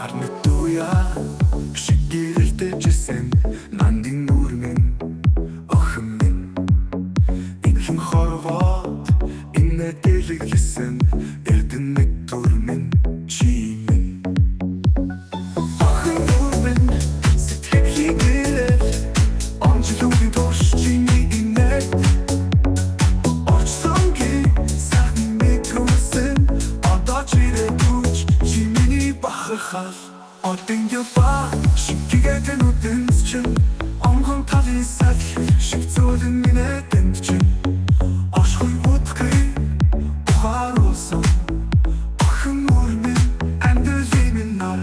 Нарны туя шигирэлтэжсэн нандин нүрмэн охин инхэн хорвоод инэ дэлгэсэн эрдэнэт турмэн чимэн охин нүрмэн сэтгэл хийгэрэл онцлогын турш чими инэ орчсонги сахны мэтрүүсэн одоо чирэ түүч чимэний бахархал Одын яба шиггээд нүдэнс чин онгон талын сал шиг зөөлөн минэ тэнчин ашгүй утгай ухааруулсан охин нүрмэн амдэлий минь нар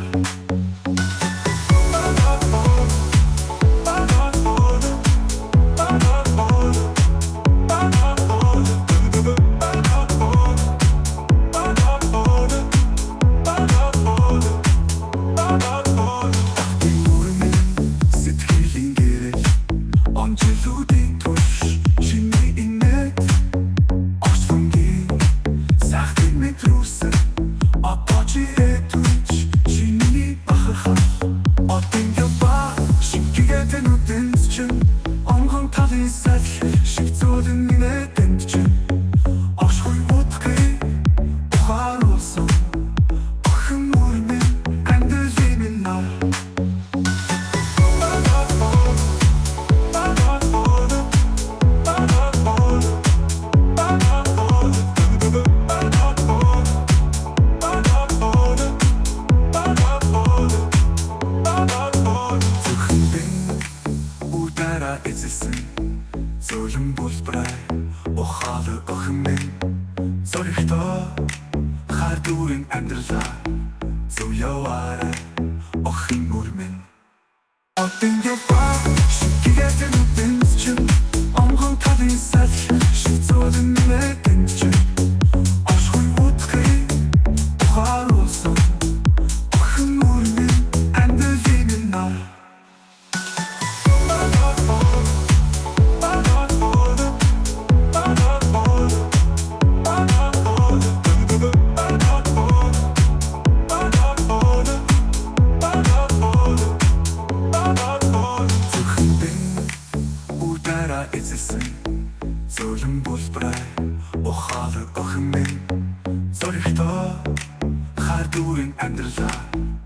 Зөөлөн булбрай ухаалаг охин минь зоригтой хар дүүрэн амьдралаа зөв яваарай охин нүрмэн Одын ява